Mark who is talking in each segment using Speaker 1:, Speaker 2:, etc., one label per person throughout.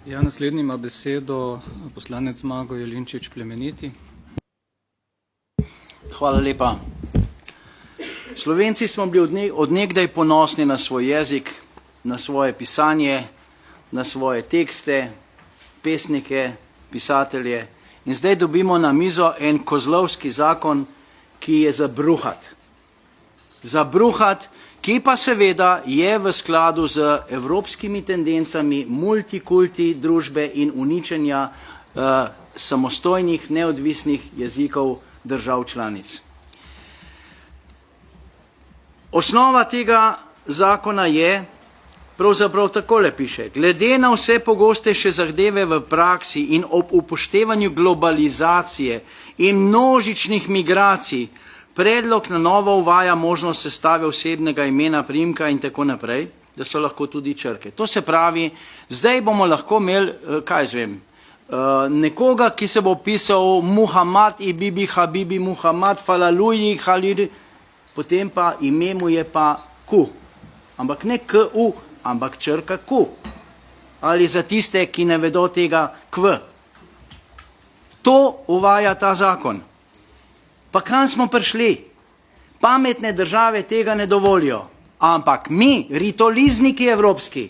Speaker 1: Ja, naslednji ima besedo poslanec Zmago Jelinčič Plemeniti.
Speaker 2: Hvala lepa. Slovenci smo bili od nekdaj ponosni na svoj jezik, na svoje pisanje, na svoje tekste, pesnike, pisatelje in zdaj dobimo na mizo en kozlovski zakon, ki je za bruhat. Za bruhat, ki pa seveda je v skladu z evropskimi tendencami multikulti družbe in uničenja samostojnih, neodvisnih jezikov držav članic. Osnova tega zakona je, pravzaprav takole piše, glede na vse pogostejše zahteve v praksi in ob upoštevanju globalizacije in množičnih migracij, predlog na novo uvaja možnost sestave osebnega imena, priimka in tako naprej, da so lahko tudi črke. To se pravi, zdaj bomo lahko imeli, kaj zvem, nekoga, ki se bo pisal Muhammad i Bibi Habibi Muhammad, Falaluji, Haliri, potem pa ime mu je pa Q. Ampak ne K-U, ampak črka Q. Ali za tiste, ki ne vedo tega Kv. To uvaja ta zakon. Pa kam smo prišli? Pametne države tega ne dovolijo. Ampak mi, ritolizniki evropski,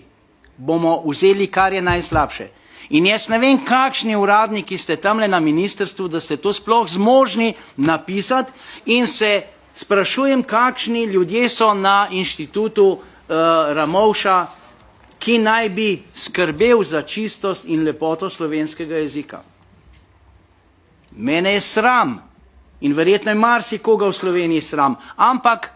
Speaker 2: bomo vzeli, kar je najslabše. In jaz ne vem, kakšni uradniki ste tamle na ministrstvu, da ste to sploh zmožni napisati in se sprašujem, kakšni ljudje so na inštitutu Ramovša, ki naj bi skrbel za čistost in lepoto slovenskega jezika. Mene je sram in verjetno je marsikoga v Sloveniji sram, ampak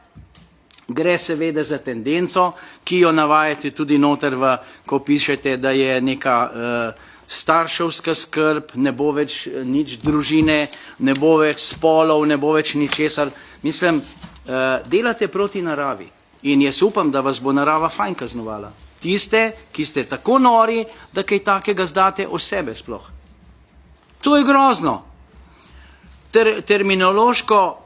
Speaker 2: gre seveda za tendenco, ki jo navajate tudi noter, ko pišete, da je neka starševska skrb, ne bo več nič družine, ne bo več spolov, ne bo več ničesar. Mislim, delate proti naravi in jaz upam, da vas bo narava fajn kaznovala. Tiste, ki ste tako nori, da kaj takega zdate o sebe sploh. To je grozno. Terminološko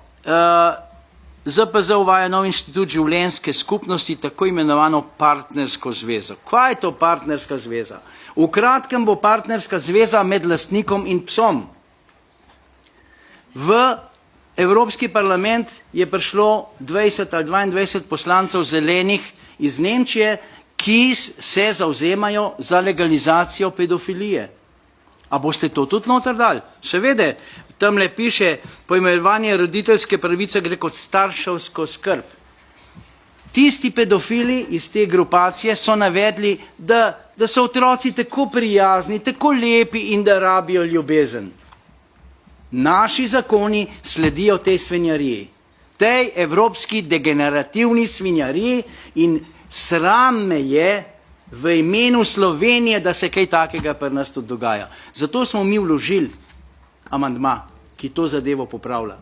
Speaker 2: ZPZ uvaja nov inštitut življenjske skupnosti, tako imenovano partnersko zvezo. Kaj je to partnerska zveza? V kratkem bo partnerska zveza med lastnikom in psom. V Evropski parlament je prišlo 20 ali 22 poslancev zelenih iz Nemčije, ki se zavzemajo za legalizacijo pedofilije. A boste to tudi noter dali? Seveda, tamle piše, poimenovanje roditeljske pravice gre kot starševsko skrb. Tisti pedofili iz te grupacije so navedli, da so otroci tako prijazni, tako lepi in da rabijo ljubezen. Naši zakoni sledijo tej svinjariji, tej evropski degenerativni svinjariji in sram me je v imenu Slovenije, da se kaj takega pri nas tudi dogaja. Zato smo mi vložili amandma, ki to zadevo popravlja.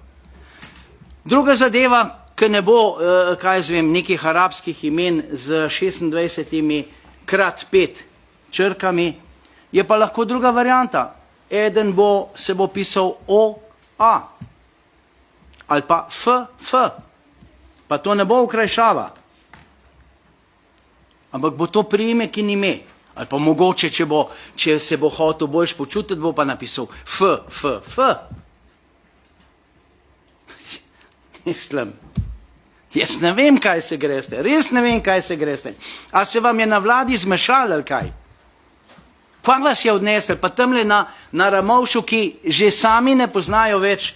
Speaker 2: Druga zadeva, ki ne bo, kaj zvem, nekih arabskih imen z 26 krat 5 črkami, je pa lahko druga varianta. Eden se bo pisal O-A ali pa F-F, pa to ne bo okrajšava, ampak bo to priimek in ime. Ali pa mogoče, če se bo hotel boljš počutiti, bo pa napisal F-F-F. Mislim, jaz ne vem, kaj se greste, res ne vem, kaj se greste. A se vam je na vladi zmešalo ali kaj? Kaj vas je odnesel? Pa tamle na Ramovšu, ki že sami ne poznajo več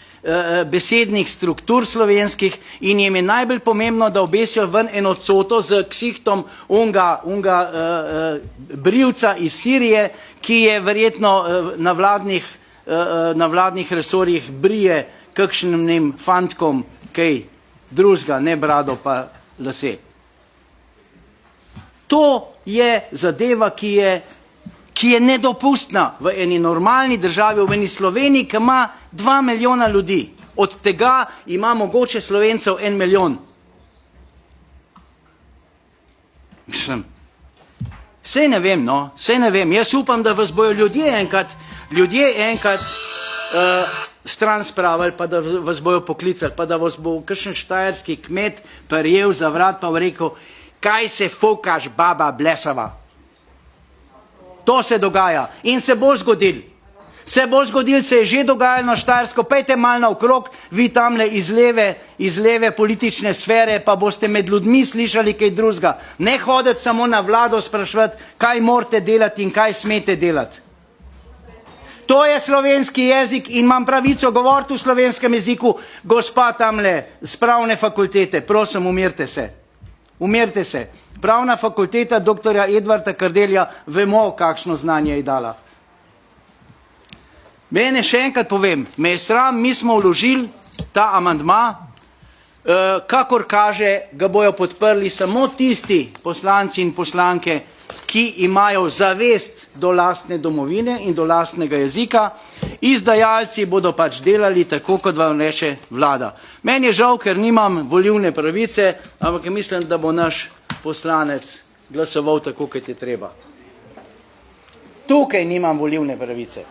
Speaker 2: besednih struktur slovenskih in jim je najbolj pomembno, da obesijo ven eno coto z ksihtom unga brivca iz Sirije, ki je verjetno na vladnih resorjih brije kakšnim fantkom kaj drugega, ne brado pa lase. To je zadeva, ki je nedopustna v eni normalni državi, v eni Sloveniji, ki ima 2 milijona ljudi. Od tega ima mogoče Slovencev 1 milijon. Mislim, sej ne vem, no, sej ne vem. Jaz upam, da vas bojo ljudje enkrat stran spravili, pa da vas bojo poklicali, pa da vas bo kakšen štajerski kmet prijel za vrat, pa rekel, kaj se fukaš, baba blesava. To se dogaja in se bo zgodil. Se bo zgodil, se je že dogajalo na Štajersko, pejte malo naokrog, vi tamle iz leve politične sfere, pa boste med ljudmi slišali kaj drugega. Ne hoditi samo na vlado spraševati, kaj morate delati in kaj smete delati. To je slovenski jezik in imam pravico govoriti v slovenskem jeziku, gospa tamle z pravne fakultete, prosim, umirte se. Umirte se. Pravna fakulteta doktorja Edvarda Kardelja, vemo, kakšno znanje je dala. Mene še enkrat povem, me je sram, mi smo vložili ta amandma, kakor kaže, ga bojo podprli samo tisti poslanci in poslanke, ki imajo zavest do lastne domovine in do lastnega jezika, izdajalci bodo pač delali tako, kot vam reče vlada. Meni je žal, ker nimam volilne pravice, ampak mislim, da bo naš poslanec glasoval tako, kot je treba. Tukaj nimam volilne pravice.